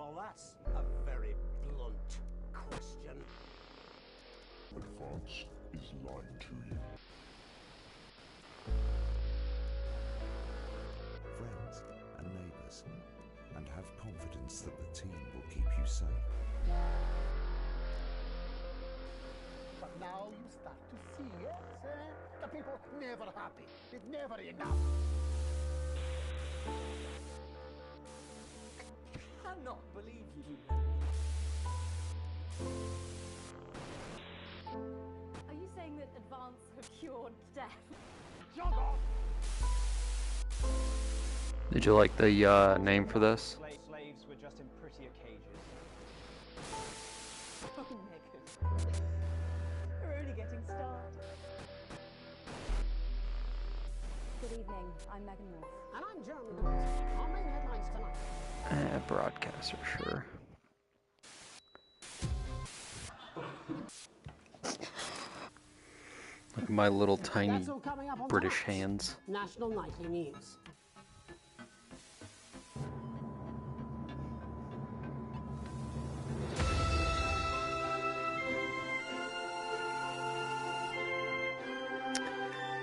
well, that's a very blunt question. Advance is lying to you. Friends and neighbours, and have confidence that the team will keep you safe. But now you start to see, yes, the people never happy. It's never enough. I cannot believe you do that. Are you saying that Advance have cured death? Jog off! Did you like the name for this? Slaves were just in prettier cages. Oh, Megan. We're only getting started. Good evening, I'm Megan Wolf. And I'm Jeremy Dawson. Our main headlines tonight. Broadcaster, sure. Look at my little tiny British hands. National Nightly News.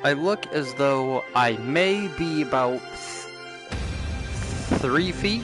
I look as though I may be about 3 feet.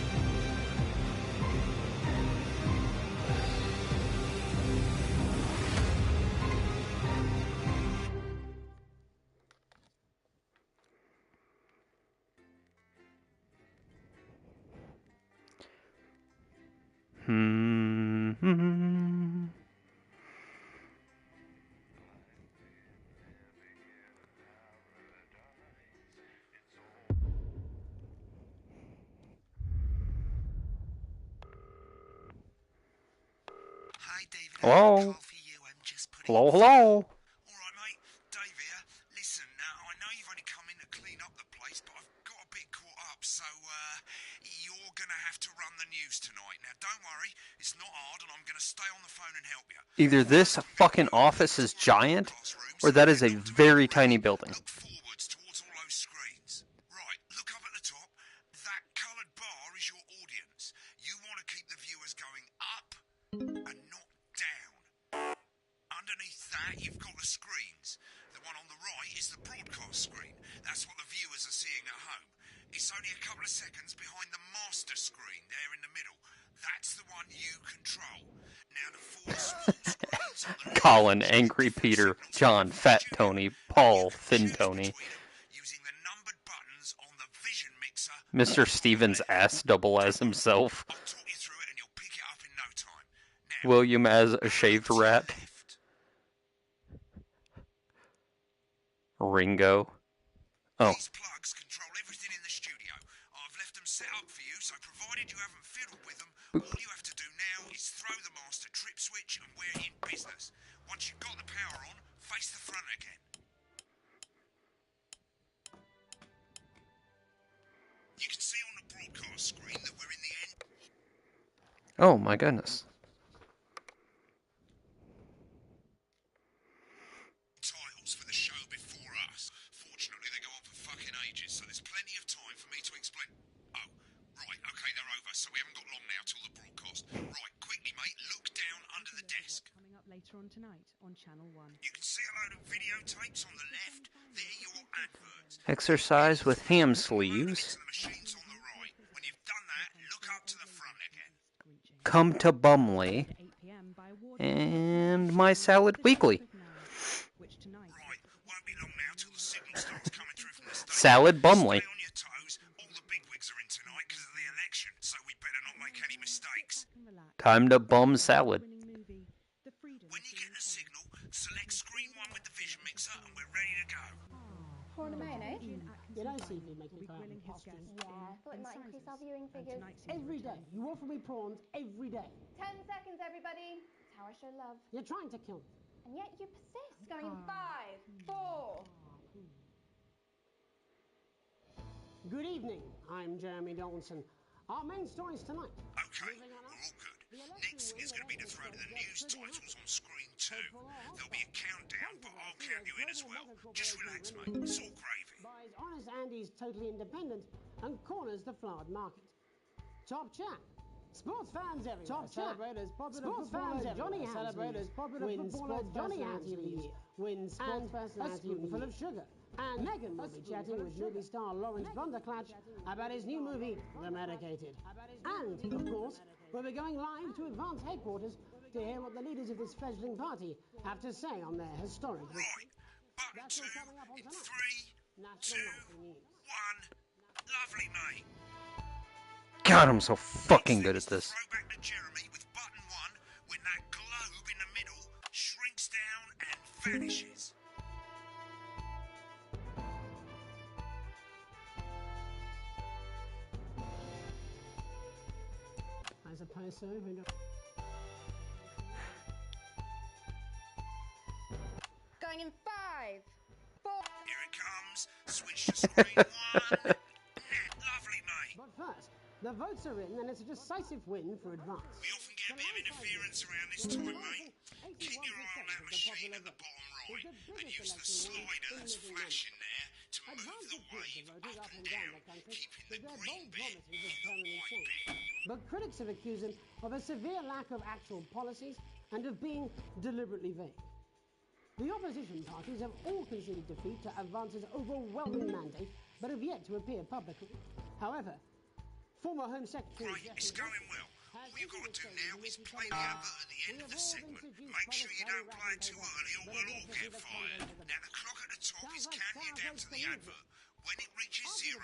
Hi, David. Hello? Hello, hello. Alright, mate. Dave here. Listen, now, I know you've only come in to clean up the place, but I've got a bit caught up, so, you're gonna have to run the news tonight. Now, don't worry, it's not hard, and I'm gonna stay on the phone and help you. Either this fucking office is giant, or that is a very tiny building. Look forwards towards all those screens. Right, look up at the top. That coloured bar is your audience. You want to keep the viewers going up and not down. Underneath that, you've got the screens. The one on the right is the broadcast screen. That's what the viewers are seeing at home. It's only a couple of seconds behind the master screen there in the middle. That's the one you control. Now the four small screens on the Colin, Angry Peter, John, Fat Tony, Paul, Thin Tony, using the numbered buttons on the vision mixer. Mr. Stevens ass double as himself, I'll talk you through it and you'll pick it up in no time. Now, William as a shaved rat, left. Ringo. Oh, These plugs control everything in the studio. I've left them set up for you, so provided you haven't fiddled with them, all you have to do now is throw the master trip switch and we're in business. Once you've got the power on, face the front again. You can see on the broadcast screen that we're in the end. oh my goodness. Titles for the show before us. Fortunately, they go on for fucking ages, so there's plenty of time for me to explain. Oh, right, okay, they're over, so we haven't got long now till the broadcast. Right, quickly, mate, look down under the desk. Coming up later on tonight on Channel 1. You can see a load of videotapes on the left. They're your adverts. Exercise with ham Roll sleeves. to the machines on the right. When you've done that, look up to the front again. Come to Bumley. 8 p.m. by award And my salad weekly. which tonight Right, won't be long now till the signal starts coming through from the station. Salad Bumley. Stay on your toes. All the bigwigs are in tonight because of the election, so we better not make any mistakes. can relax. Time to bum salad. Winning movie, The Freedom. When you get the signal, select screen 1 with the vision mixer and we're ready to go. Prawn and mayonnaise? You don't see me making Will be grilling his postures. guests Yeah, thought it might increase our viewing figures. Every day. You offer me prawns every day. 10 seconds, everybody. It's how I show love. You're trying to kill me. And yet you persist. Going in 5, 4. Good evening. I'm Jeremy Dawson. Our main stories tonight. Okay, we're all good. Next thing is going to be to throw the news titles on screen 2. There'll be a countdown, but I'll count you in as well. Just relax, mate. It's all gravy. Buys Honest Andy's Totally Independent and corners the flowered market. Top chat. Sports fans everywhere. Top celebrators, sports fans Johnny celebrators, wins sports personality of the year. Wins sports personality a spoonful of sugar. And Megan will be chatting with movie star Lawrence Blunderclatch about his new movie, The Medicated. And, of course, we'll be going live to Advance headquarters to hear what the leaders of this fledgling party have to say on their historic... Right, button 2 in 3, 2, 1. Lovely, mate. God, I'm so fucking good at this. Throw back to Jeremy with button 1 when that globe in the middle shrinks down and vanishes. I suppose so. Going in 5, 4. Here it comes. Switch to screen 1. Lovely, mate. But first, the votes are in, and it's a decisive win for Advance. We often get a bit of interference around this time, mate. Keep your eye on that machine at the bottom right, and use the slider that's flashing there to move the wave up and down, keeping the green bit in the white bit. But critics have accused him of a severe lack of actual policies and of being deliberately vague. The opposition parties have all conceded defeat to Advance's overwhelming mandate, but have yet to appear publicly. However, former Home Secretary... Right, it's going well. All you've got to do now is play the advert at the end of the segment. Make sure you don't play it too early or we'll all get fired. Now the clock at the top is counting you down to the advert. When it reaches 0,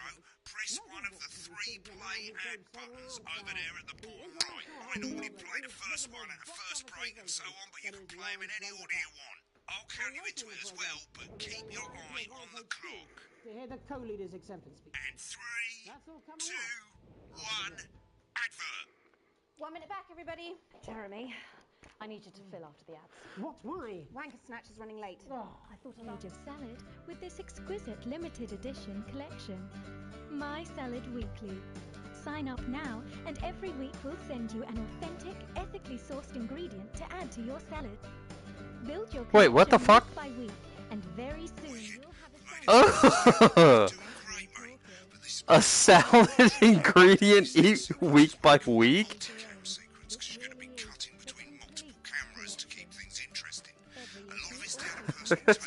press one of the 3 play ad buttons over there at the bottom right. I normally play the first one at the first break and so on, but you can play them in any order you want. I'll count you into it as well, but keep your eye on the clock. To hear the co-leader's acceptance speech. And 3, 2, 1, advert. 1 minute back, everybody. Jeremy, I need you to fill after the ads. What? Why? Wanker Snatch is running late. Oh. I thought Page of salad with this exquisite limited edition collection. My Salad Weekly. Sign up now and every week we'll send you an authentic, ethically sourced ingredient to add to your salad. Build your Wait, what the collection fuck? week by week, and very soon you'll have a salad. A salad ingredient each week by week?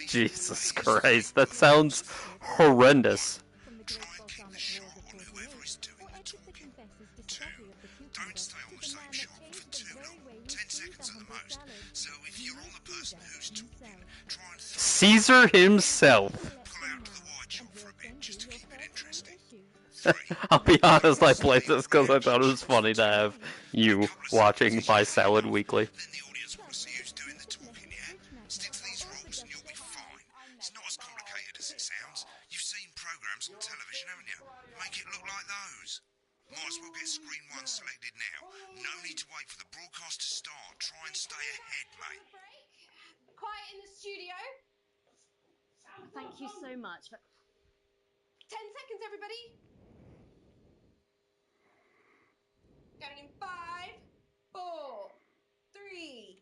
Jesus Christ, that sounds horrendous. Don't stay on the same shot for too long. 10 seconds at the most. So if you're on the person who's talking, try and Caesar himself. pull out to the wide shot for a bit just to keep it interesting. I'll be honest, I played this because I thought it was funny to have you watching My Salad Weekly. Then the audience want to see who's doing the talking, yeah? Stick to these rules and you'll be fine. It's not as complicated as it sounds. You've seen programs on television, haven't you? Make it look like those. Might as well get screen 1 selected now. No need to wait for the broadcast to start. Try and stay ahead, mate. Quiet in the studio. Thank you so much. 10 seconds, everybody. Going in 5, 4, 3.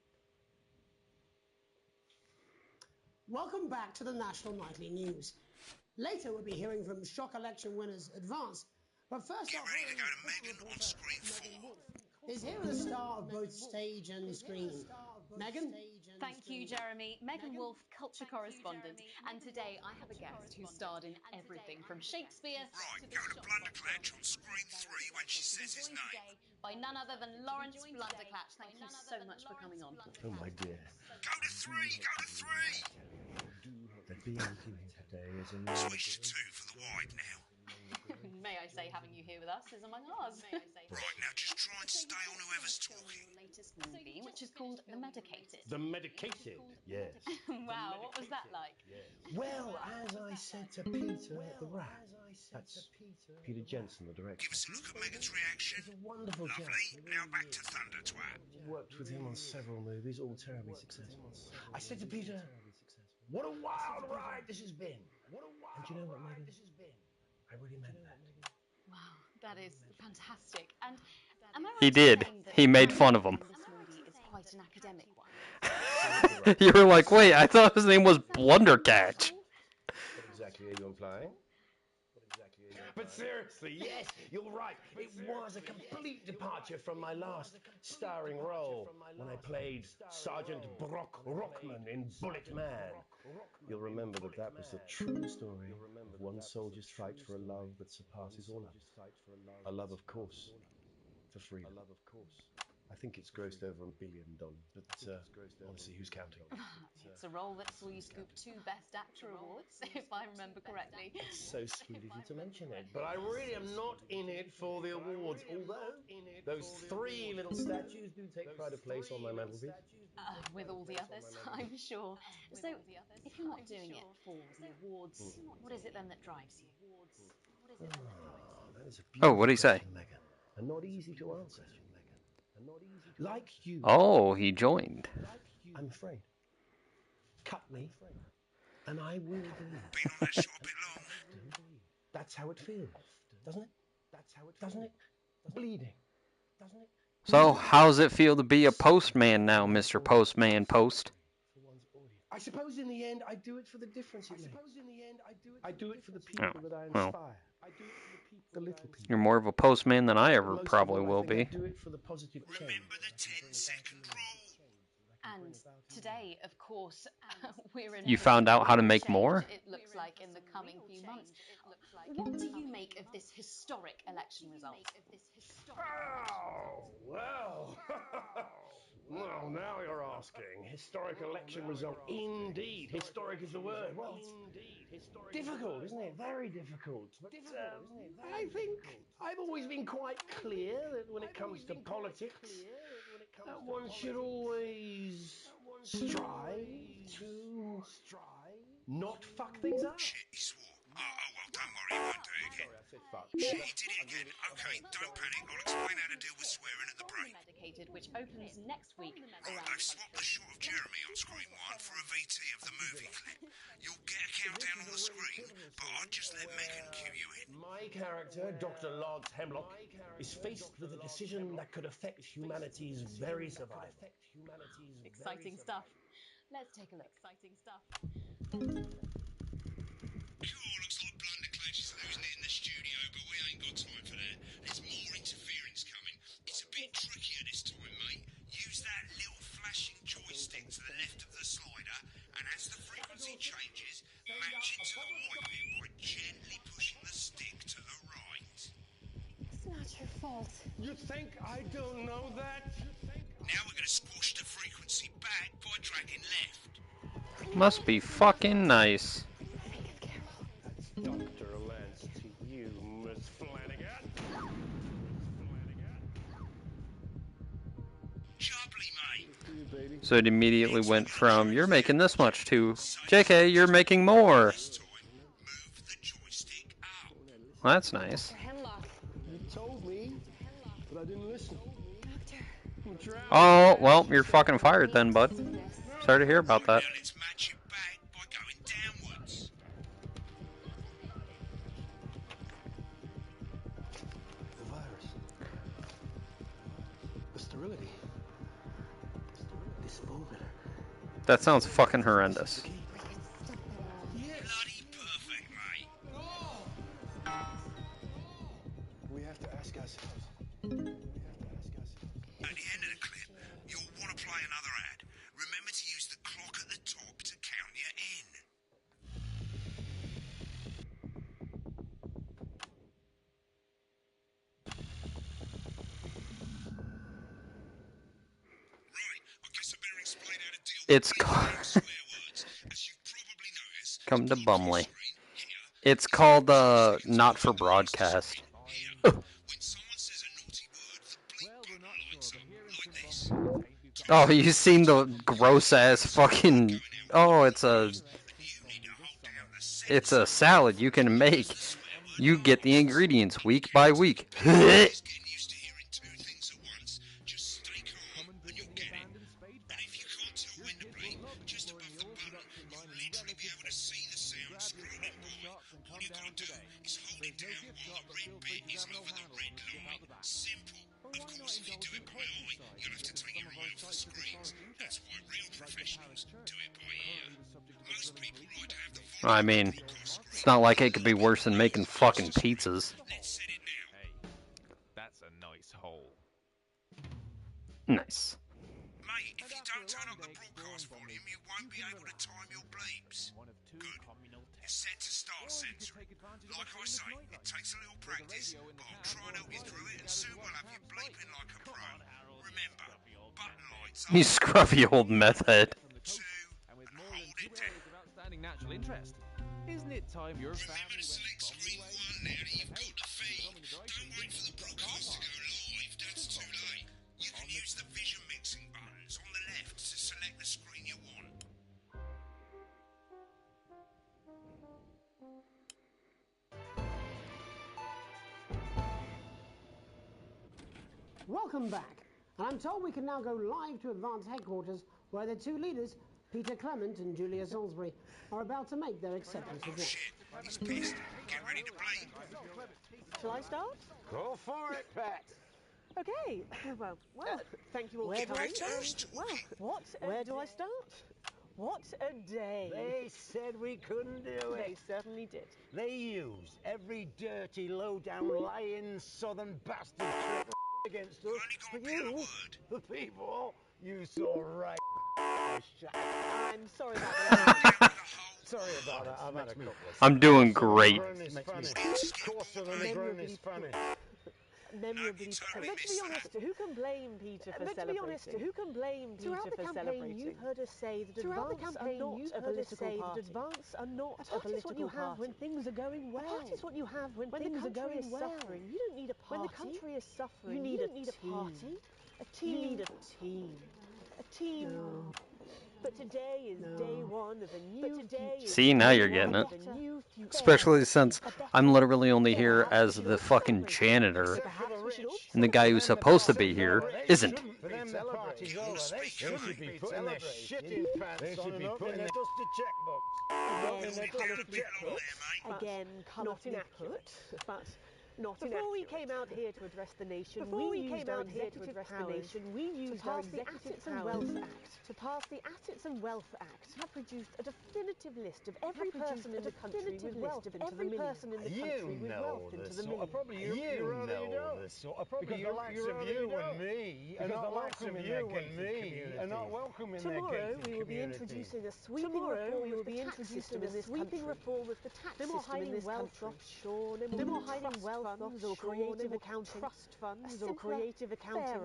Welcome back to the National Nightly News. Later we'll be hearing from shock election winners Advance. But first Get ready to go to Megan on screen 4. Is here the star of both stage and screen. Megan? Thank you, Jeremy. Megan Wolf, culture correspondent. And today I have a guest who starred in everything from Shakespeare Right, go to Blunderclatch on screen 3 when she says his name. by none other than Lawrence Blunderclatch. Thank you so much for coming on. Oh, my dear. Go to 3, go to 3. The being here today is a Switch to 2 for the wide now. May I say, having you here with us is among ours. Right, now just try and stay on whoever's talking. Latest movie, which is called The Medicated. The Medicated, yes. Wow, what was that like? Well, as I said to Peter at the Rat, that's Peter Jensen, the director. Give us a look at Megan's reaction. He's a wonderful chap. Lovely, now back to Thunder Twat. Worked with him on several movies, all terribly successful. I said to Peter, what a wild ride this has been. And do you know what, Megan? I really meant that. Wow, that is fantastic. And am I right He in did. saying that He made fun of him. This movie is quite an academic one. You were like, wait, I thought his name was Blundercatch. What exactly are you implying? But seriously, yes, you're right. It was a complete departure from my last starring role when I played Sergeant Brock Rockman in Bullet Man. You'll remember that was the true story of one soldier's fight for a love that surpasses all others. A love, of course, for freedom. I think it's grossed over $1 billion, but honestly, who's counting? It's a role that saw you scoop 2 Best Actor awards, if I remember correctly. It's so sweet of you to mention it, but I really am not in it for the awards, although those 3 little statues do take pride of place on my mantelpiece. With all the others, I'm sure. So, if you're not doing it for the awards, what is it then that drives you? That is a Oh, what'd beautiful he say? question, Megan, and not easy to answer. Like you, Oh, he joined. I'm afraid. Cut me, and I will bleed. Been on that shot a bit long. That's how it feels, doesn't it? Doesn't it? Bleeding, doesn't it? So, how's it feel to be a postman now, Mr. Postman Post? I suppose in the end, I do it for the difference it makes. I do it for the people that I well. inspire. The little people. You're more of a postman than I ever Most of probably all, will I think I be. do it for the positive change. Remember the 10-second rule. And today, of course, we're in. You found out how to make more? It looks like in the coming few months. What do you make of this historic election result? Oh, well. Well, now you're asking. Historic election result. Indeed. Historic is the word. Well, difficult, isn't it? Very difficult. But I think I've always been quite clear that when it comes to politics, one should always strive to not fuck things up. Shit, he swore. Oh, well, don't worry, he won't do it again. Sorry, I said fuck. Shit, he did it again. Okay, don't panic. I'll explain how to deal with swearing at the break. Medicated, which opens next week. Right, I've swapped the shot of Jeremy on screen 1 for a VT of the movie clip. You'll get a countdown on the screen, but I'll just let Megan cue you in. My character, Dr. Lance Hemlock, is faced with a decision that could affect humanity's very survival. Exciting stuff. Let's take a look. Exciting stuff. Cool, looks like Blunderclash is losing it in the studio, but we ain't got time for that. There's more interference coming. It's a bit trickier this time, mate. Use that little flashing joystick to the left of the slider, and as the frequency changes, match it to the right bit by gently pushing the stick to the right. It's not your fault. You think I don't know that? Now we're going to squash the frequency back by dragging left. Must be fucking nice. Dr. Lance to you, Miss Flanagan. Jubbly, mate. So it immediately went from, you're making this much, to, JK, you're making more. This time, move the joystick up. Well, that's nice. You told me, but I didn't listen. Oh, well, you're fucking fired then, bud. Sorry to hear about that. Now let's match it back by going downwards. The virus. The sterility. This formula. That sounds fucking horrendous. Bloody perfect, mate. We have to ask ourselves. At the end of the clip, you'll want to play another ad. Remember to use the clock at the top to count you in. Right, I guess I better explain how to deal It's with called... swear words. As you probably noticed, Come to on your Bumley. screen here, It's called, not for broadcast. here, when someone says a naughty word, the bleep button lights up like this. Oh, you seen the gross-ass fucking... Oh, it's a salad you can make. You get the ingredients week by week. Getting used to hearing 2 things at once. Just stay calm and you'll get it. And if you can't tell when to bleep, just above the button, you'll literally be able to see the sound scrolling by. All you've got to do is hold it down while the red bit is over the red line. Simple. Of course, if you do it by eye, you'll have to take your eye off the screens. That's why real professionals do it by ear. Most people like to have the I mean, It's not like it could be worse than making fucking pizzas. Hey, that's a nice hole. Nice. Mate, if you don't turn up the broadcast volume, you won't be able to time your bleeps. Good. You're set to start censoring. Like I say, it takes a little practice, but I'll try and help you through it, and soon we'll have you bleeping like a pro. Remember, button lights You scruffy old meth head. And with more than 2 areas of outstanding natural interest, isn't it time your family went from the way? now that you've got the feed. Don't wait for the broadcast to go live, that's too late. You can use the vision mixing buttons on the left to select the screen you want. Welcome back. And I'm told we can now go live to Advance Headquarters, where the two leaders, Peter Clement and Julia Salisbury, are about to make their acceptance address. He's pissed. Get ready to bleep. Shall I start? Go for it, Pat. Okay. Well, thank you all Where for do I coming. start? Where do I start? What a day. They said we couldn't do They it. certainly did. They used every dirty, low-down, lying southern bastard trick against us. But you, the people, you saw right. I'm sorry about that. Sorry about that. I've had a couple. I'm doing great. Coarser than a grown is Spanish. Memorably. Let's be honest, who can blame Peter for celebrating? Who can blame Peter Throughout the for campaign, celebrating? you've heard us say that Throughout the Advance campaign, are not you've a heard us political say party. that Advance are not A a party is what you political have when party. things are going well. A party is what you have when When the things are country going is well. suffering, you don't need a party. When the country is suffering, you need you a don't need a team. party. A team. You need a team. A team. No. But today is day one of a new future. See, now you're getting it. Especially since I'm literally only here as the fucking janitor, and the guy who's supposed to be here isn't. For them, the party's over. They should be putting their shitting pants on and opening their dusty checkbooks. Again, Not inaccurate, but not Before we came out here to address the nation, we used our executive powers to pass the Assets and Wealth Act. To pass the Assets and Wealth Act, have produced a definitive list of every person in the country with wealth into the millions. You know the sort of probably you know the sort of probably the likes of you and me are not welcome in their gated community. Tomorrow we will be introducing a sweeping reform of the tax system in this country. No more hiding wealth offshore. No more hiding wealth funds or creative accounting. Trust funds or creative accounting.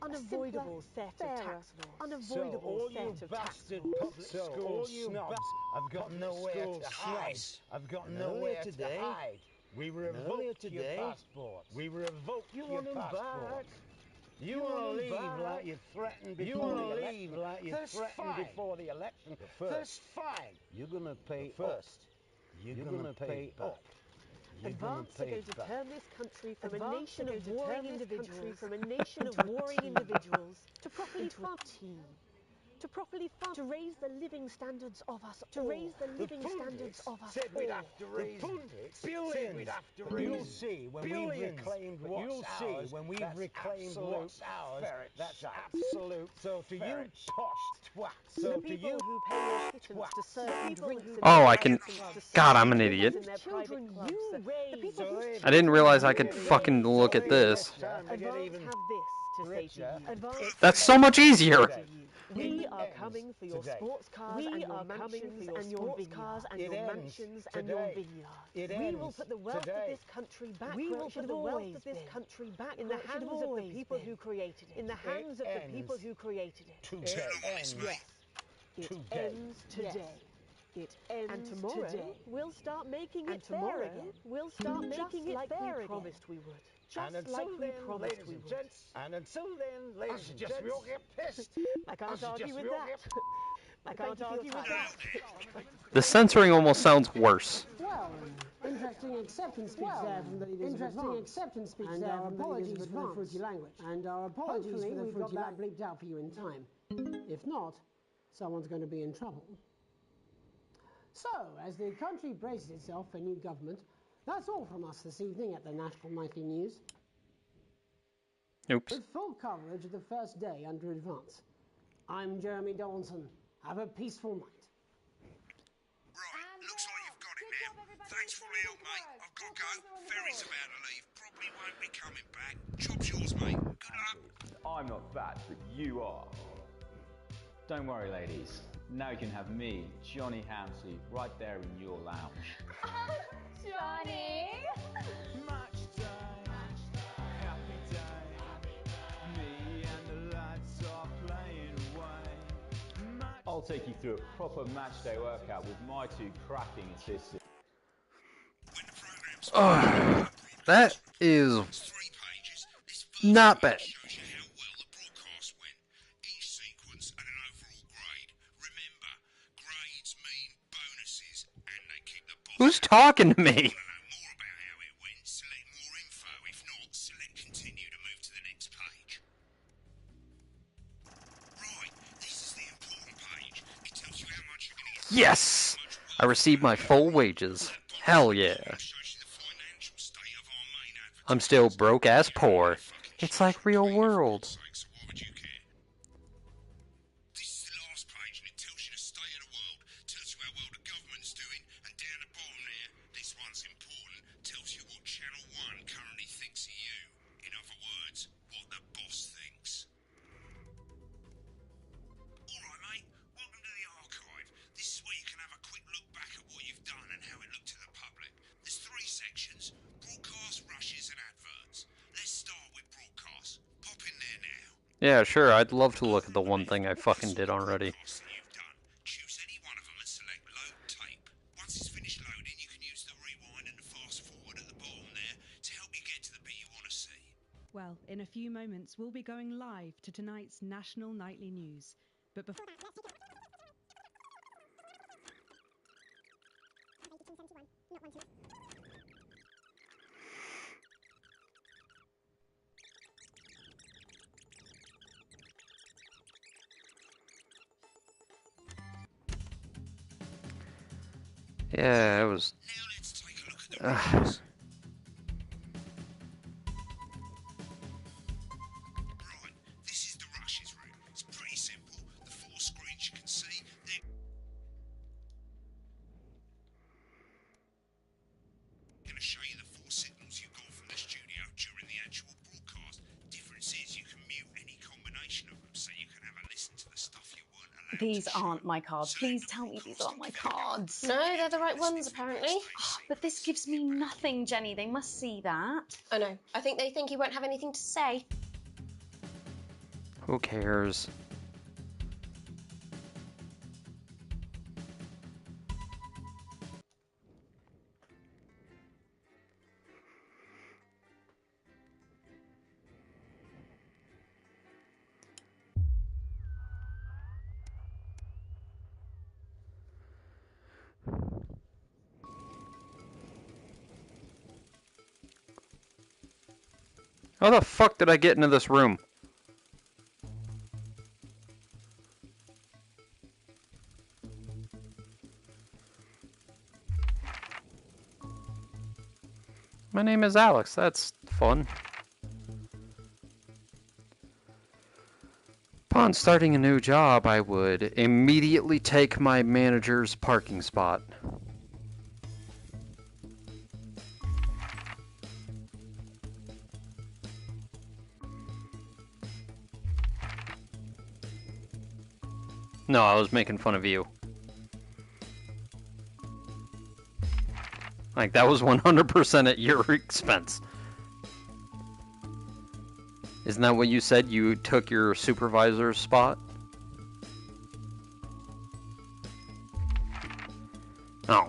Unavoidable set of tax laws. Unavoidable set of tax laws. All you snobs have got nowhere to hide. I've got nowhere to hide. We revoked your passport. We revoked your passport. You want to leave like you threatened before the election. That's fine. You're going to pay first. You're going to pay up. Advance are going to turn this country from a nation of warring individuals, to properly fund team. To properly fund, to raise the living standards of us all. To raise the living standards of us all. We'd have to raise billions. We'd have to raise you'll see when we've reclaimed what's ours. That's absolute. So to you posh twats. So to you who pay your pittance to serve drinks in Oh, I can. God, I'm an idiot. children you raise. I didn't realize I could fucking look at this. Advance have this to say to you. Advance That's so much easier. We are coming for your sports cars and your mansions and your vineyards. We will put the wealth of this country back. We will put the wealth of this country back in the hands of the people who created it. In the hands of the people who created it. Today. Yes. It ends today. It ends and tomorrow today. We'll start making it fair again. We'll start making it fair again. Promised we would. Just like we promised we would. And until then, ladies and gents, we all get pissed. I can't argue with that. I can't argue with that. The censoring almost sounds worse. Well, interesting acceptance speech there from the leaders of Advance. And our apologies for the fruity language. And our apologies for the fruity language bleeped out for you in time. If not, someone's going to be in trouble. So, as the country braces itself for new government, that's all from us this evening at the National Nightly News. Oops. With full coverage of the first day under Advance. I'm Jeremy Donaldson. Have a peaceful night. Right, looks like you've got it now. Thanks Gotta go. Ferry's about to leave. Probably won't be coming back. Job's yours, mate. Good luck. I'm not fat, but you are. Don't worry, ladies. Now you can have me, Johnny Hamsey, right there in your lounge. Johnny! Match day, happy day. Me and the lads are playing away. I'll take you through a proper match day workout with my two cracking assistants. That is not bad. Who's talking to me? Yes! I received my full wages. Hell yeah. I'm still broke ass poor. It's like real world. Yeah, sure, I'd love to look at the one thing I fucking did already. Well, in a few moments, we'll be going live to tonight's national nightly news. But before... Yeah, it was... These aren't my cards. Please tell me these aren't my cards. No, they're the right ones, apparently. Oh, but this gives me nothing, Jenny. They must see that. I know. I think they think you won't have anything to say. Who cares? How the fuck did I get into this room? My name is Alex. That's fun. Upon starting a new job, I would immediately take my manager's parking spot. No, I was making fun of you. Like, that was 100% at your expense. Isn't that what you said? You took your supervisor's spot? Oh.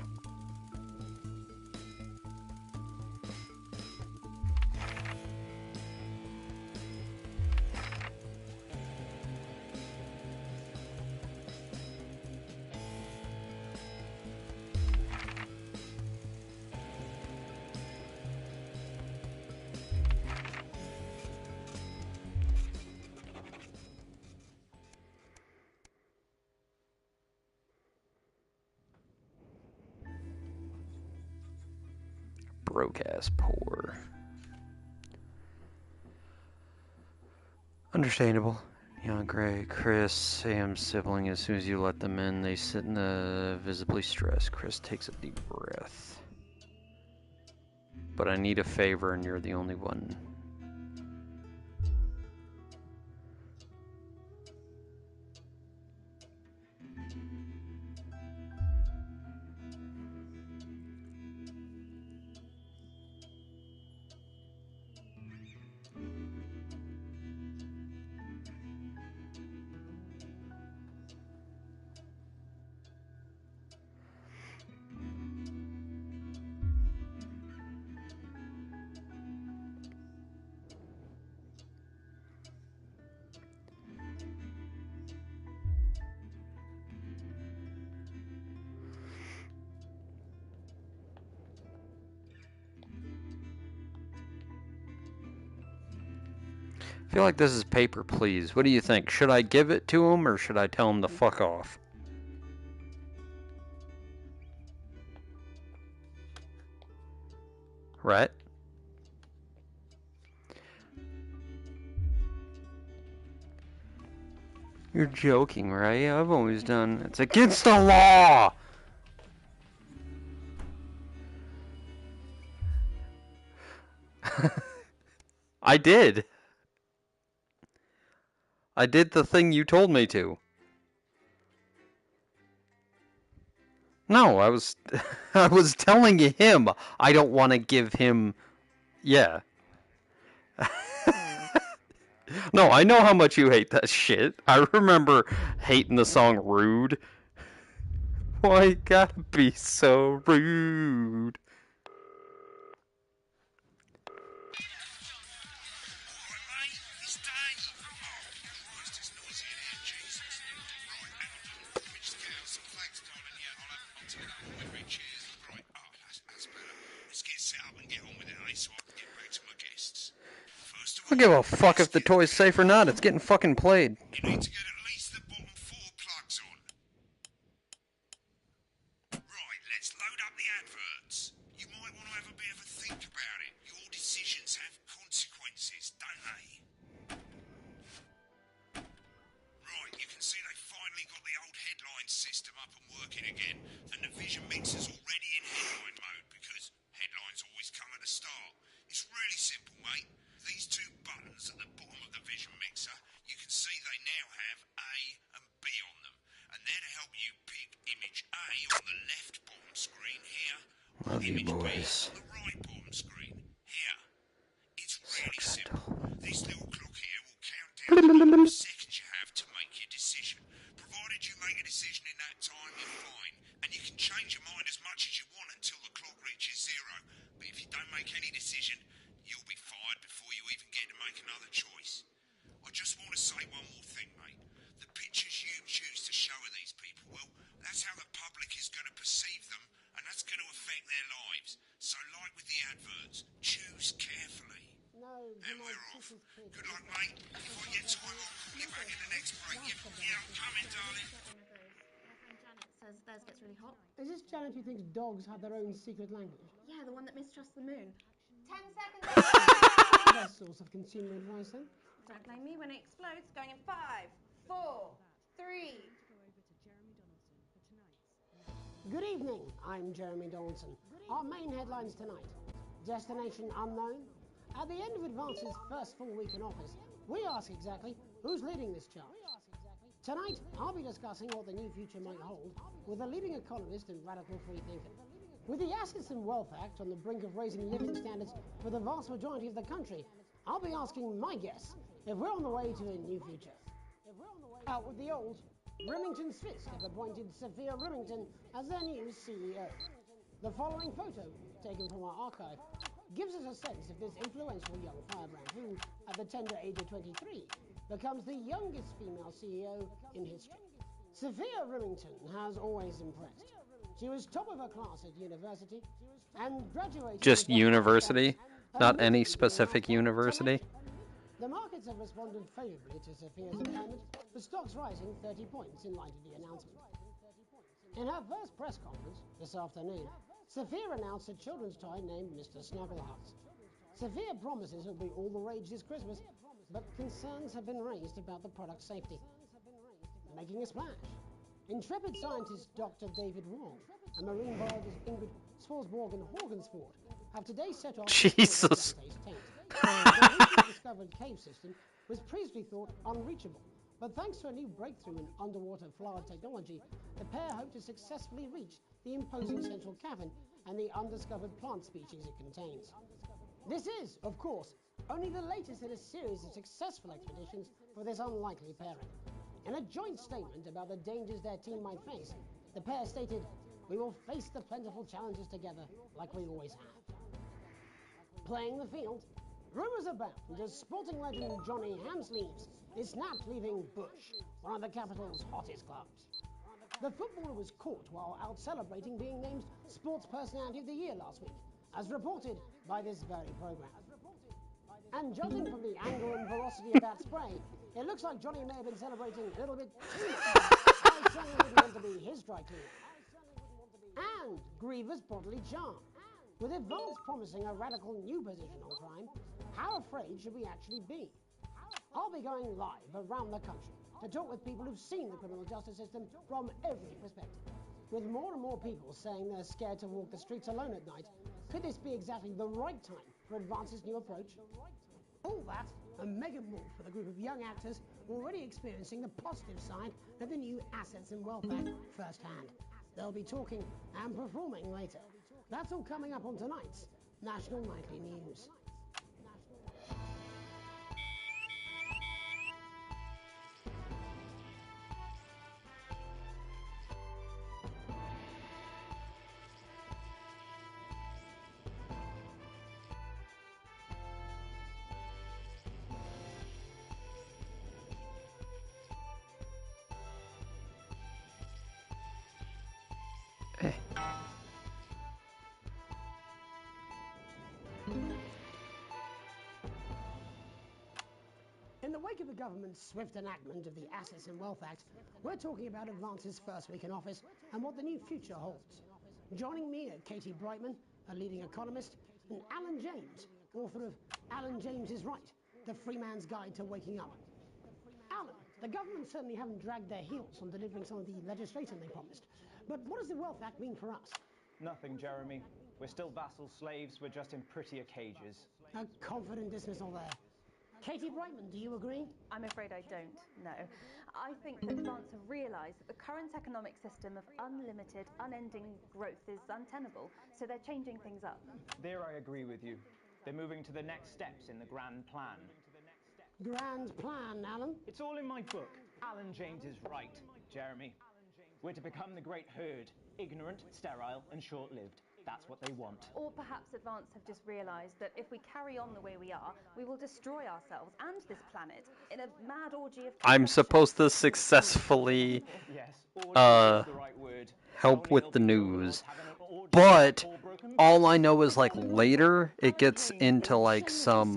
Broke ass poor. Understandable. Young Gray, Chris, Sam's sibling. As soon as you let them in, they sit in the visibly stressed. Chris takes a deep breath. but I need a favor and you're the only one. I feel like this is paper, please. What do you think? Should I give it to him or should I tell him to fuck off? Right? You're joking, right? I've always done. It's against the law! I did. I did the thing you told me to. No, I was I was telling him I don't want to give him. Yeah. No, I know how much you hate that shit. I remember hating the song Rude. Why you gotta be so rude? I don't give a fuck if the toy's safe or not. It's getting fucking played. You need to get at least the bottom 4 plugs on. Right, let's load up the adverts. You might want to have a bit of a think about it. Your decisions have consequences, don't they? Right, you can see they finally got the old headline system up and working again, and the vision mixer's already in headline mode because headlines always come at the start. It's really simple, mate. These 2 buttons at the bottom of the vision mixer, you can see they now have A and B on them. And they're to help you pick image A on the left bottom screen here, or image B on the right bottom screen here. It's really simple. This little clock here will count down the number of seconds you have to make your decision. Provided you make a decision in that time, you're fine. And you can change your mind as much as you want until the clock reaches 0. But if you don't make any decision, you'll be fired before you even get to make another choice. I just want to say one more thing, mate. The pictures you choose to show of these people, well, that's how the public is going to perceive them, and that's going to affect their lives. So like with the adverts, choose carefully. And we're off. Good luck, mate. If I get time, I'll call you back in the next break. Yeah, I'm coming, darling. Says theirs gets really hot. Is this Janet who thinks dogs have their own secret language? Yeah, the one that mistrusts the moon. 10 seconds. Best source of consumer advice, then? Don't blame me when it explodes. Going in 5, 4, 3. Good evening. I'm Jeremy Donaldson. Our main headlines tonight: destination unknown. At the end of Advance's first full week in office, we ask exactly who's leading this charge. Tonight, I'll be discussing what the new future might hold with a leading economist and radical free thinker. With the Assets and Wealth Act on the brink of raising living standards for the vast majority of the country, I'll be asking my guests if we're on the way to a new future. Out with the old, Remington's Fist have appointed Sophia Remington as their new CEO. The following photo, taken from our archive, gives us a sense of this influential young firebrand who, at the tender age of 23, becomes the youngest female CEO in history. Sophia Remington has always impressed. She was top of her class at university and graduated... Just university? Not any specific university? The markets have responded favourably to Sophia's appointment, with stocks rising 30 points in light of the announcement. In her first press conference this afternoon, Sophia announced a children's toy named Mr. Snugglehearts. Sophia promises it'll be all the rage this Christmas, but concerns have been raised about the product's safety. Making a splash, intrepid scientist Dr. David Wong and marine biologist Ingrid Swarsborg-Horgensport have today set off Jesus. the recently discovered cave system was previously thought unreachable, but thanks to a new breakthrough in underwater flower technology, the pair hope to successfully reach the imposing central cavern and the undiscovered plant species it contains. This is, of course, only the latest in a series of successful expeditions for this unlikely pairing. In a joint statement about the dangers their team might face, the pair stated, "We will face the plentiful challenges together like we always have." Playing the field, rumours abound as sporting legend Johnny Hamsleeves is snapped leaving Bush, one of the capital's hottest clubs. The footballer was caught while out celebrating being named Sports Personality of the Year last week, as reported by this very programme. And judging from the angle and velocity of that spray, it looks like Johnny may have been celebrating a little bit too much. I certainly wouldn't want to be his dry cleaner. And grievous bodily charm. With advance promising a radical new position on crime, how afraid should we actually be? I'll be going live around the country to talk with people who've seen the criminal justice system from every perspective. With more and more people saying they're scared to walk the streets alone at night, could this be exactly the right time for Advance's new approach? All that and mega more for the group of young actors already experiencing the positive side of the new Assets and Wealth Act firsthand. They'll be talking and performing later. That's all coming up on tonight's National Nightly News. In the wake of the government's swift enactment of the Assets and Wealth Act, we're talking about Advance's first week in office and what the new future holds. Joining me are Katie Brightman, a leading economist, and Alan James, author of Alan James is Right, The Free Man's Guide to Waking Up. Alan, the government certainly haven't dragged their heels on delivering some of the legislation they promised, but what does the Wealth Act mean for us? Nothing, Jeremy. We're still vassal slaves, we're just in prettier cages. A confident dismissal there. Katie Brightman, do you agree? I'm afraid I don't, no. I think that Advance have realised that the current economic system of unlimited, unending growth is untenable, so they're changing things up. There I agree with you. They're moving to the next steps in the grand plan. Grand plan, Alan? It's all in my book. Alan James is right, Jeremy. We're to become the great herd, ignorant, sterile, and short-lived. That's what they want. Or perhaps Advance have just realised that if we carry on the way we are, we will destroy ourselves and this planet in a mad orgy of... I'm supposed to successfully help with the news. But all I know is, like, later it gets into, like, some,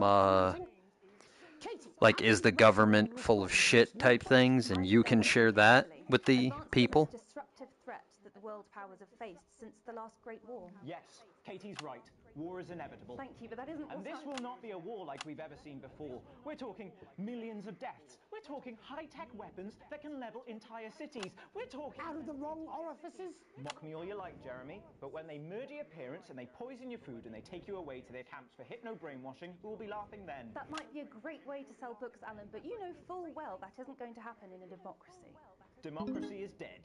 like, is the government full of shit type things, and you can share that with the people. Disruptive threat that the world powers have faced since the last Great War. Yes, Katie's right. War is inevitable. Thank you, but that isn't... And this will not be a war like we've ever seen before. We're talking millions of deaths. We're talking high-tech weapons that can level entire cities. We're talking... Out of the wrong orifices? Mock me all you like, Jeremy, but when they murder your parents and they poison your food and they take you away to their camps for hypno-brainwashing, we'll be laughing then. That might be a great way to sell books, Alan, but you know full well that isn't going to happen in a democracy. Democracy is dead.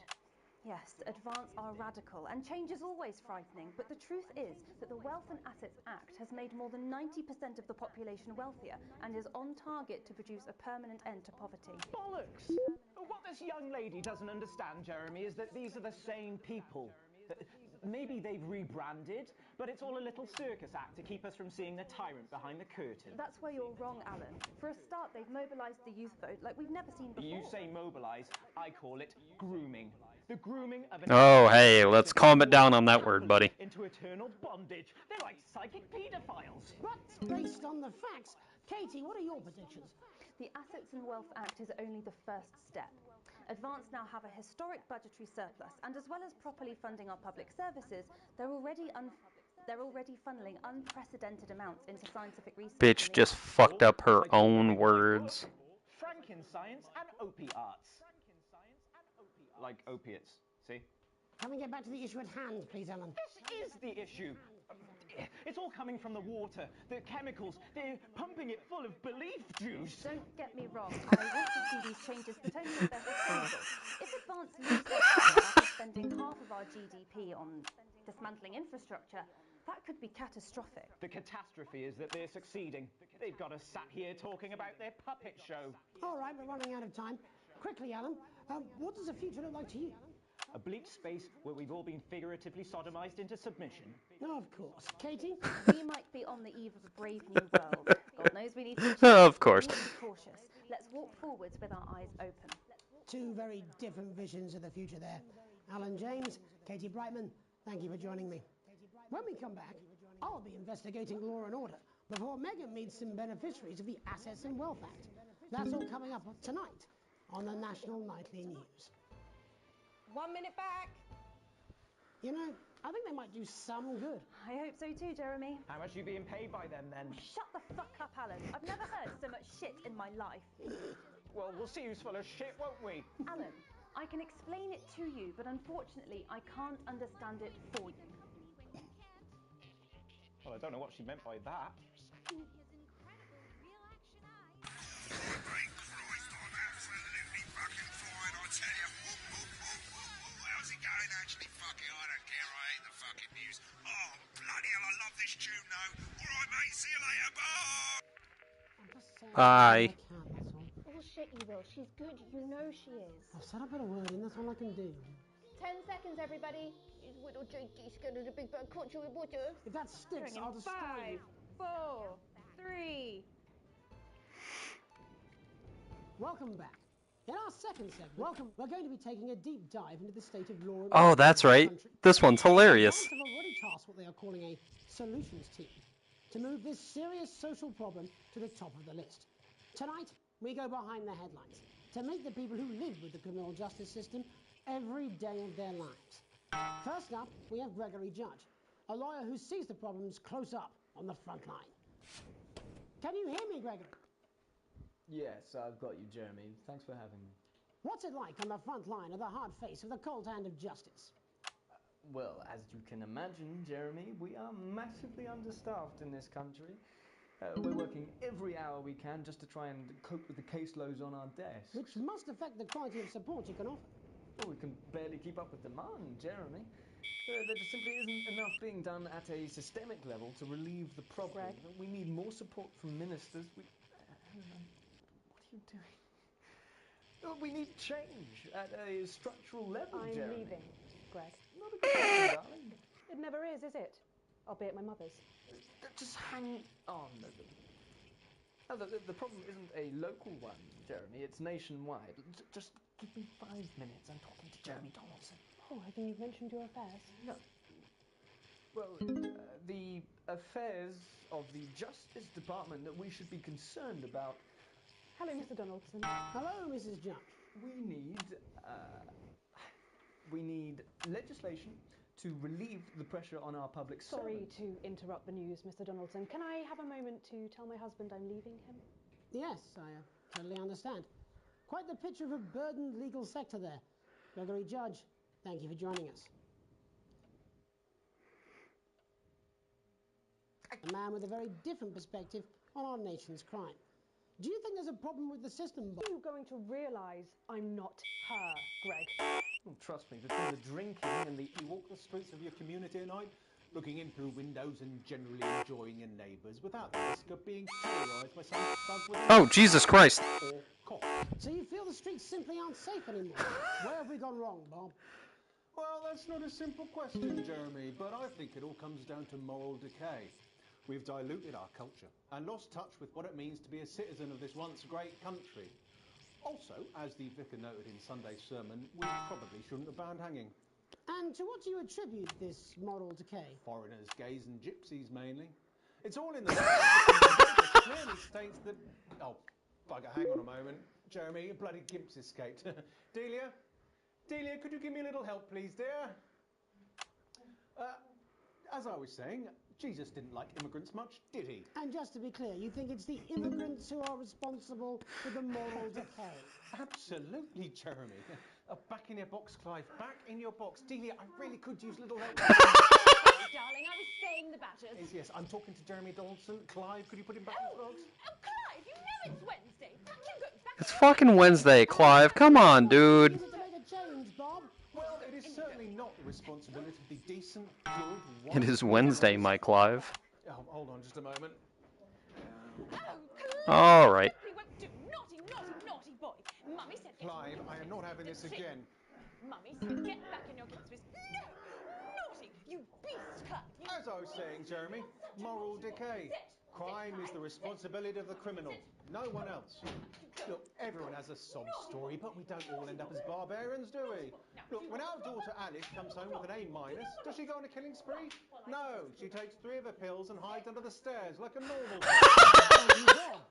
Yes, Advance are radical, and change is always frightening, but the truth is that the Wealth and Assets Act has made more than 90% of the population wealthier and is on target to produce a permanent end to poverty. Bollocks! What this young lady doesn't understand, Jeremy, is that these are the same people. Maybe they've rebranded, but it's all a little circus act to keep us from seeing the tyrant behind the curtain. That's where you're wrong, Alan. For a start, they've mobilised the youth vote like we've never seen before. You say mobilise, I call it grooming. The grooming of an... Oh, hey, let's calm it down on that word, buddy. Into eternal bondage. They're like psychic paedophiles. But based on the facts, Katie, what are your predictions? The Assets and Wealth Act is only the first step. Advance now have a historic budgetary surplus, and as well as properly funding our public services, they're already funneling unprecedented amounts into scientific research. Bitch just fucked up her own words. Franken-science and opiates. Like opiates, see? Can we get back to the issue at hand, please, Alan? This is the issue. It's all coming from the water, the chemicals. They're pumping it full of belief juice. Don't get me wrong. I want to see these changes, but only if they're sustainable. If advanced lose their power after spending half of our GDP on dismantling infrastructure, that could be catastrophic. The catastrophe is that they're succeeding. They've got us sat here talking about their puppet show. All right, we're running out of time. Quickly, Alan, what does the future look like to you? A bleak space where we've all been figuratively sodomized into submission. No, of course. Katie? We might be on the eve of a brave new world. God knows we need to change. Of course. We need to be cautious. Let's walk forwards with our eyes open. Two very different visions of the future there. Alan James, Katie Brightman, thank you for joining me. When we come back, I'll be investigating law and order before Megan meets some beneficiaries of the Assets and Wealth Act. That's all coming up tonight on the National Nightly News. 1 minute back. You know, I think they might do some good. I hope so too, Jeremy. How much are you being paid by them then? Shut the fuck up, Alan. I've never heard so much shit in my life. Well, we'll see who's full of shit, won't we? Alan, I can explain it to you, but unfortunately I can't understand it for you. Well, I don't know what she meant by that. How's it going, actually? Fuck it, I don't care. I hate the fucking news. Oh, bloody hell, I love this tune, though. All right, mate, see you later. Bye. Bye. Bullshit, you will. She's good. You know she is. I've said a bit of word in, that's all I can do. 10 seconds, everybody. Little Jakey scared of the big bad country with water. If that sticks, I'll destroy you. 5, 4, 3. Welcome back. In our second segment, we're going to be taking a deep dive into the state of law and Oh, that's right. This one's hilarious. Clients have already tasked what they are calling a solutions team to move this serious social problem to the top of the list. Tonight, we go behind the headlines to meet the people who live with the criminal justice system every day of their lives. First up, we have Gregory Judge, a lawyer who sees the problems close up on the front line. Can you hear me, Gregory? Yes, I've got you, Jeremy. Thanks for having me. What's it like on the front line of the hard face of the cold hand of justice? Well, as you can imagine, Jeremy, we are massively understaffed in this country. We're working every hour we can just to try and cope with the caseloads on our desks. Which must affect the quality of support you can offer. Well, we can barely keep up with demand, Jeremy. There just simply isn't enough being done at a systemic level to relieve the problem. Greg? We need more support from ministers. What are you doing? We need change at a structural level, I'm Jeremy. leaving, Greg. Not a good idea, darling. It never is it? I'll be at my mother's. Just hang on. The problem isn't a local one, Jeremy. It's nationwide. Just give me 5 minutes. I'm talking to Jeremy Donaldson. Oh, I think you've mentioned your affairs. No. Well, the affairs of the Justice Department that we should be concerned about. Hello, Mr. Donaldson. Hello, Mrs. Judge. We need legislation to relieve the pressure on our public Sorry servants. to interrupt the news, Mr. Donaldson. Can I have a moment to tell my husband I'm leaving him? Yes, I totally understand. Quite the picture of a burdened legal sector there. Gregory Judge, thank you for joining us. A man with a very different perspective on our nation's crime. Do you think there's a problem with the system? Are you going to realise I'm not her, Greg? Well, trust me, between the drinking and the... You walk the streets of your community at night, looking in through windows and generally enjoying your neighbours without the risk of being terrorised by some thug with Oh, Jesus Christ. or cough. So you feel the streets simply aren't safe anymore? Where have we gone wrong, Bob? Well, that's not a simple question, Jeremy, but I think it all comes down to moral decay. We've diluted our culture and lost touch with what it means to be a citizen of this once great country. Also, as the vicar noted in Sunday's sermon, we probably shouldn't have banned hanging. And to what do you attribute this moral decay? Foreigners, gays and gypsies mainly. It's all in the Bible clearly states that... Oh, bugger, hang on a moment. Jeremy, a bloody gimp's escaped. Delia, could you give me a little help, please, dear? As I was saying, Jesus didn't like immigrants much, did he? And just to be clear, you think it's the immigrants who are responsible for the moral decay? Absolutely, Jeremy. Back in your box, Clive. Back in your box. Delia, I really could use a little help. darling. I was saying the Badgers. Yes, I'm talking to Jeremy Donaldson. Clive, could you put him back in the box? Oh, Clive, you know it's Wednesday. Pack your goods back. It's fucking Wednesday, Clive. Come on, dude. To make a change, Bob. Well, it is certainly not the responsibility of the decent, good... It is Wednesday, my Clive. Oh, hold on just a moment. All right. Naughty, naughty, naughty boy. Mummy said... Clive, I am not having this again. Mummy said get back in your classroom. No! Naughty! You beast, Clive! As I was saying, Jeremy, moral decay. Crime is the responsibility of the criminal, no one else. Look, everyone has a sob story, but we don't all end up as barbarians, do we? Look, when our daughter Alice comes home with an A-, does she go on a killing spree? No, she takes 3 of her pills and hides under the stairs like a normal Bob.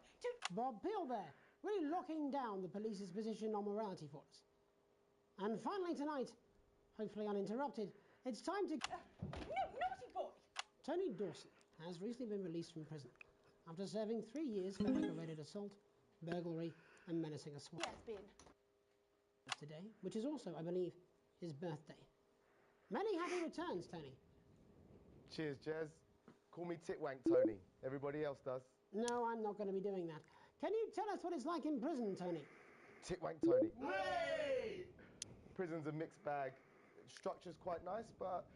Bob Peel there, really locking down the police's position on morality for us. And finally tonight, hopefully uninterrupted, it's time to... No, naughty boy! Tony Dawson has recently been released from prison after serving 3 years for aggravated assault, burglary and menacing a SWAT. Yes, Ben. Today, which is also, I believe, his birthday. Many happy returns, Tony. Cheers, Jez. Call me Titwank Tony. Everybody else does. No, I'm not going to be doing that. Can you tell us what it's like in prison, Tony? Titwank Tony. Hey! Prison's a mixed bag. Structure's quite nice, but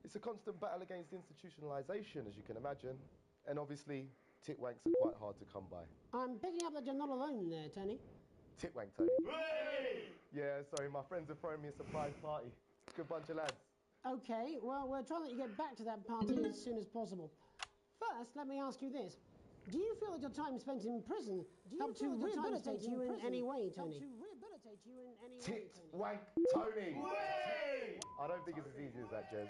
it's a constant battle against institutionalization, as you can imagine. And obviously, titwanks are quite hard to come by. I'm picking up that you're not alone there, Tony. Titwank Tony. Hey! Yeah, sorry, my friends are throwing me a surprise party. Good bunch of lads. Okay, well, we're trying to get back to that party as soon as possible. First, let me ask you this. Do you feel that your time spent in prison helped to rehabilitate you in any way, Tony? Titwank Tony! Way! I don't think it's as easy as that, Jez.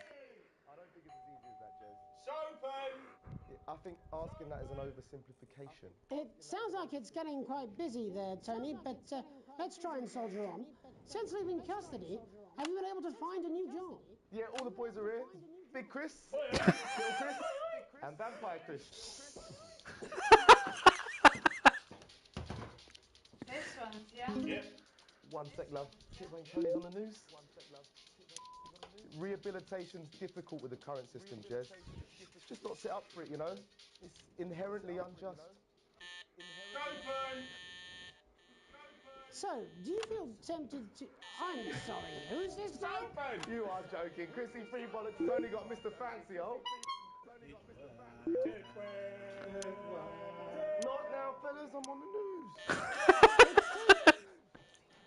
I think asking that is an oversimplification. It sounds like it's getting quite busy there, Tony, but let's try and soldier on. Since leaving custody, have you been able to find a new job? Yeah, all the boys are here. Big Chris, Little Chris, and Vampire Chris. This one's, yeah? Yep. One sec, love. Titwank Tony's on the news. Rehabilitation's difficult with the current system, Jez. It's just not set up for it, you know? It's inherently unjust. So, do you feel tempted to... I'm sorry, who's this guy? You are joking. Chrissy Free Bollocks has only got Mr. Fancy, oh. Not now, fellas, I'm on the news.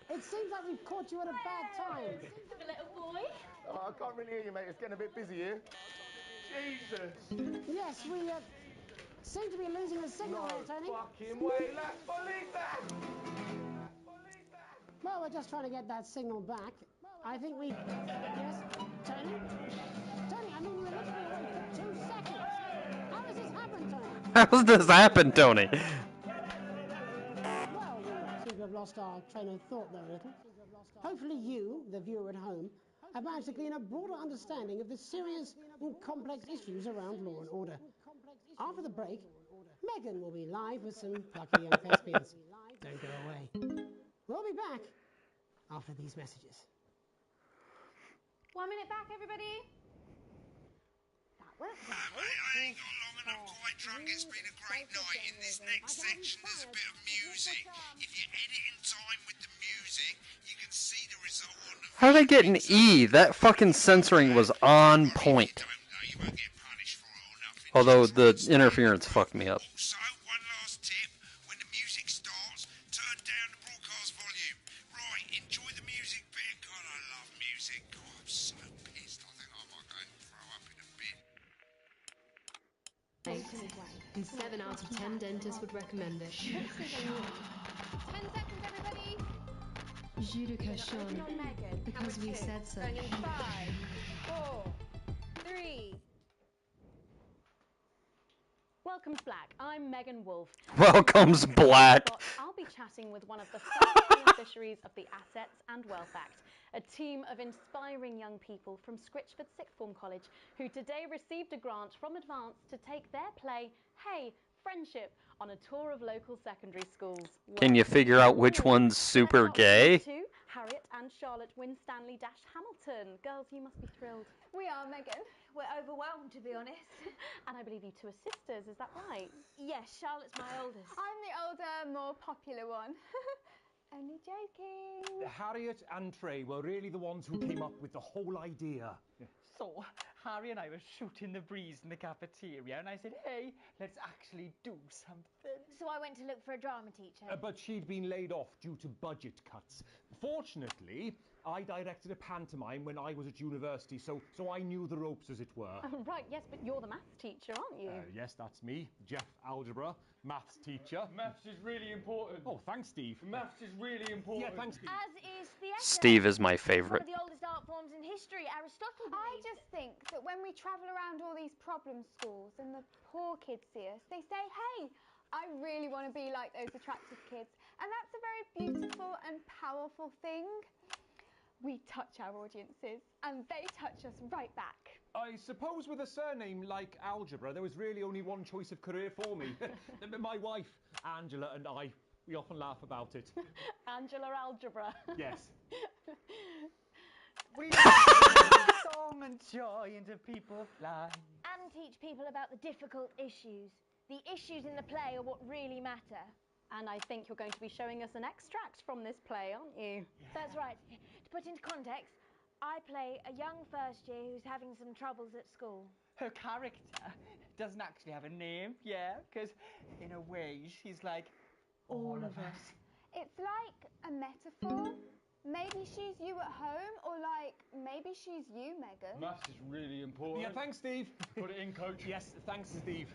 It seems like we've caught you at a bad time. The little boy? Oh, I can't really hear you, mate. It's getting a bit busy here. Jesus. Yes, we seem to be losing the signal there, Tony. Fucking way, lads. Believe that. Well, we're just trying to get that signal back. I think we... Yes, Tony? Tony, I mean, you were literally away for 2 seconds. How does this happen, Tony? How does this happen, Tony? Well, we seem to have lost our train of thought there a little. Hopefully you, the viewer at home, have managed to glean a broader understanding of the serious and complex issues around law and order. After the break, Megan will be live with some plucky young thespians. Don't go away. We'll be back after these messages. 1 minute back, everybody. That worked well. I ain't got long and I'm quite drunk. It's been a great night. In this next section, there's a bit of music. If you edit in time with the music, you can see the result on the... How did I get an E? That fucking censoring was on point. Although the interference fucked me up. Also, one last tip. When the music starts, turn down the broadcast volume. Right, enjoy the music bit. God, I love music. God, I'm so pissed. I think I might go and throw up in a bit. And 7 out of 10 dentists would recommend it. 10 seconds, everybody. Judication, because we said so. 5, 4, 3. Welcome's Black. I'm Megan Wolfe. Welcome's Black. I'll be chatting with one of the first beneficiaries of the Assets and Wealth Act, a team of inspiring young people from Scritchford Sixth Form College who today received a grant from Advance to take their play, Hey, Friendship, on a tour of local secondary schools. Can you figure out which one's super gay? Harriet and Charlotte. Charlotte Winstanley-Hamilton. Girls, you must be thrilled. We are, Megan. We're overwhelmed, to be honest. And I believe you two are sisters, is that right? Yes, Charlotte's my oldest. I'm the older, more popular one. Only joking. Harriet and Trey were really the ones who came up with the whole idea. So, Harry and I were shooting the breeze in the cafeteria, and I said, hey, let's actually do something. So I went to look for a drama teacher. But she'd been laid off due to budget cuts. Fortunately, I directed a pantomime when I was at university, so I knew the ropes, as it were. Right, yes, but you're the maths teacher, aren't you? Yes, that's me, Jeff Algebra, maths teacher. Maths is really important. Oh, thanks, Steve. Maths is really important. Yeah, thanks, Steve. As is theatre. Steve is my One favourite. of the oldest art forms in history, Aristotle. I just think that when we travel around all these problem schools and the poor kids see us, they say, hey, I really want to be like those attractive kids. And that's a very beautiful and powerful thing. We touch our audiences and they touch us right back. I suppose with a surname like Algebra, there was really only one choice of career for me. My wife, Angela, and I, we often laugh about it. Angela Algebra. Yes. We bring song and joy into people's lives. And teach people about the difficult issues. The issues in the play are what really matter. And I think you're going to be showing us an extract from this play, aren't you? Yeah. That's right. To put into context, I play a young first year who's having some troubles at school. Her character doesn't actually have a name, yeah, because in a way she's like all of us. It's like a metaphor. Maybe she's you at home, or like maybe she's you, Megan. Maths is really important. Yeah, thanks, Steve. Put it in, coach. Yes, thanks, Steve.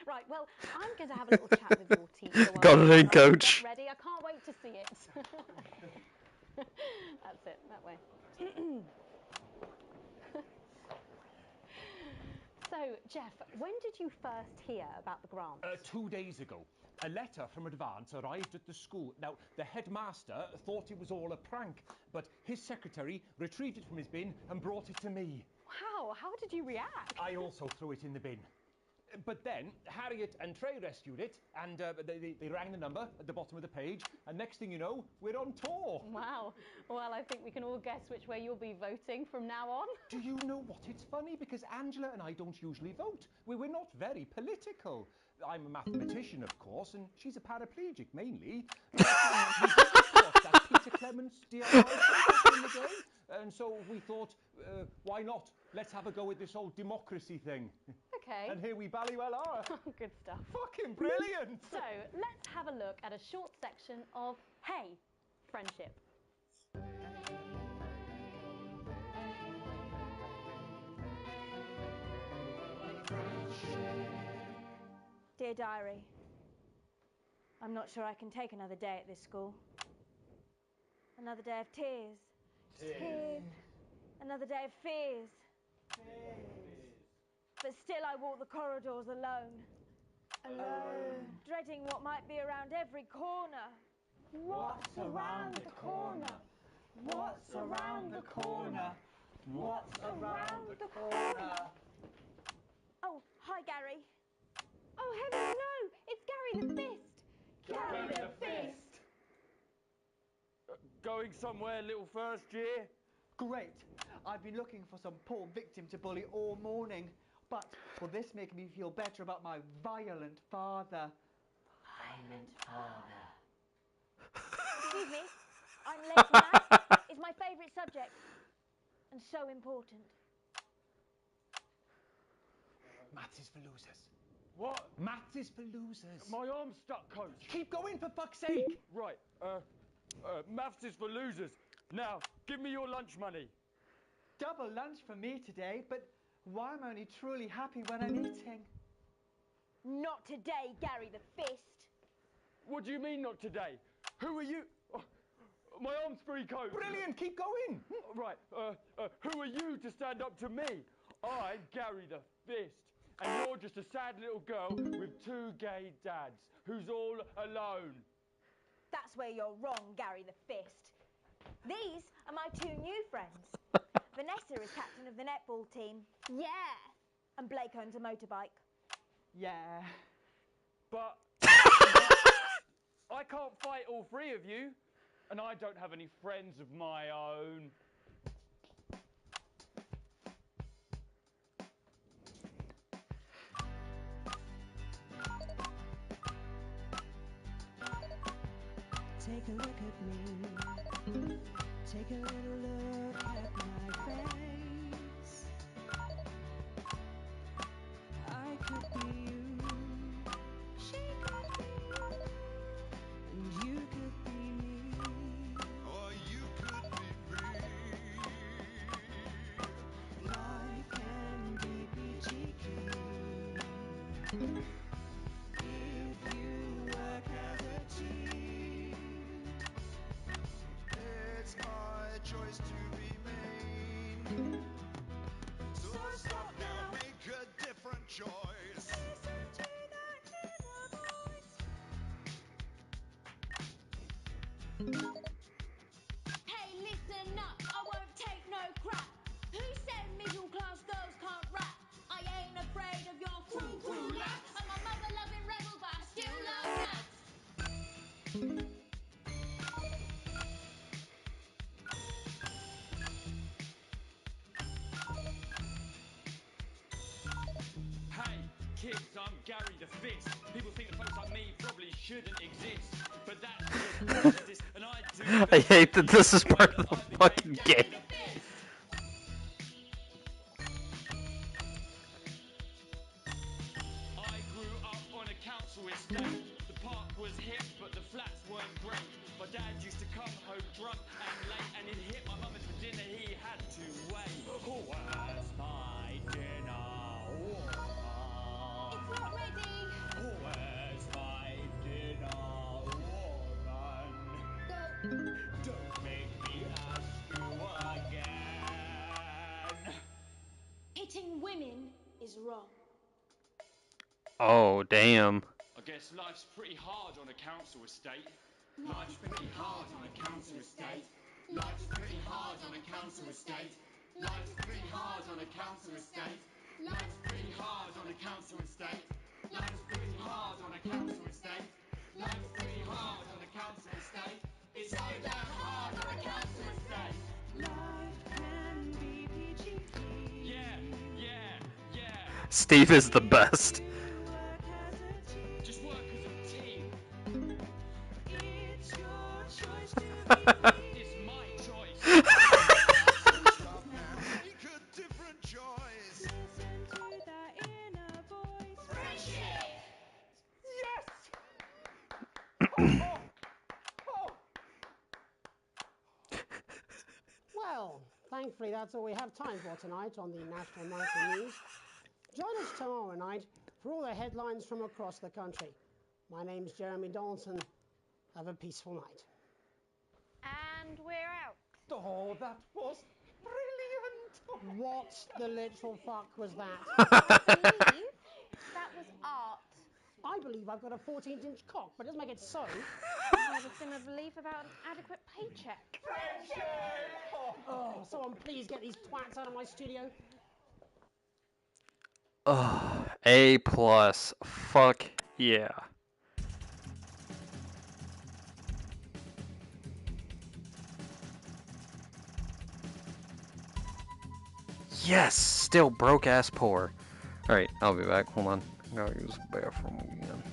Right, well, I'm going to have a little chat with your teacher. Got it in, coach. Ready? I can't wait to see it. That's it, that way. So, Jeff, when did you first hear about the grant? 2 days ago. A letter from Advance arrived at the school. Now, the headmaster thought it was all a prank, but his secretary retrieved it from his bin and brought it to me. Wow, how did you react? I also threw it in the bin. But then, Harriet and Trey rescued it, and they rang the number at the bottom of the page, and next thing you know, we're on tour. Wow. Well, I think we can all guess which way you'll be voting from now on. Do you know what? It's funny, because Angela and I don't usually vote. We're not very political. I'm a mathematician, of course, and she's a paraplegic, mainly. We did watch that Peter Clements DIY show back in the day, and so we thought, why not? Let's have a go at this old democracy thing. Okay. And here we bally well are. Good stuff. Fucking brilliant! So, let's have a look at a short section of Hey, Friendship. Dear Diary, I'm not sure I can take another day at this school. Another day of tears. Tears. Another day of fears. But still I walk the corridors alone. Alone. Dreading what might be around every corner. What's around the corner? What's around the corner? What's around the corner? Oh, hi, Gary. Oh, heavens, no! It's Gary the Fist! Gary the Fist! Going somewhere, little first year? Great. I've been looking for some poor victim to bully all morning. But will this make me feel better about my violent father? Violent father. Excuse me. I'm late to maths. It's my favourite subject. And so important. Maths is for losers. What? Maths is for losers. My arm's stuck, coach. Keep going, for fuck's sake. Right. Maths is for losers. Now, give me your lunch money. Double lunch for me today, but why am I only truly happy when I'm eating? Not today, Gary the Fist. What do you mean, not today? Who are you? Oh, my arm's free, coach. Brilliant, keep going. Right. Who are you to stand up to me? I'm Gary the Fist. And you're just a sad little girl with two gay dads who's all alone. That's where you're wrong, Gary the Fist. These are my two new friends. Vanessa is captain of the netball team. Yeah. And Blake owns a motorbike. Yeah. But I can't fight all three of you. And I don't have any friends of my own. Take a look at me. Take a little look at my face. I could be you. She could be you. And you could be me. Or you could be me. Life can be peachy keen. If you work as a team. It's my choice to be mean. So stop now, make a different choice. Listen to that inner voice. Hey, listen up, I won't take no crap. Who said middle class girls can't rap? I ain't afraid of your crew lads. I'm a mother loving rebel, but I still love lads. Hey, kids, I'm Gary the Fist. People think that folks like me probably shouldn't exist. But that's because prejudice, and I do. I hate that this is part of the fucking game. I grew up on a council estate. The park was hip, but the flats weren't great. My dad used to come home drunk and late, and he'd hit my mum for dinner, he had to wait. Where's my dinner, woman? It's not ready. Where's my dinner, woman? Don't make me ask you again. Hitting women is wrong. Oh, damn. I guess life's pretty hard on a council estate. Life's pretty hard on a council estate. Life's pretty hard on a council estate. Life's pretty hard on a council estate. Life's pretty hard on a council estate. Life's pretty hard on a council estate. Life's pretty hard on a council estate. It's so damn hard on a council estate. Life can be peachy keen. Yeah. Steve is the best. Just work as a team. It's your choice to be It's my choice. Stop now, make a different choice. Listen to that inner voice. Friendship! Well, thankfully that's all we have time for tonight on the National Nightly News. Join us tomorrow night for all the headlines from across the country. My name's Jeremy Donaldson. Have a peaceful night. And we're out. Oh, that was brilliant! What the literal fuck was that? I believe that was art. I believe I've got a 14-inch cock, but it doesn't make it so. I was going to believe about an adequate paycheck. Oh, someone please get these twats out of my studio. A+. Fuck yeah. Yes! Still broke ass poor. Alright, I'll be back. Hold on. I gotta use the bathroom again.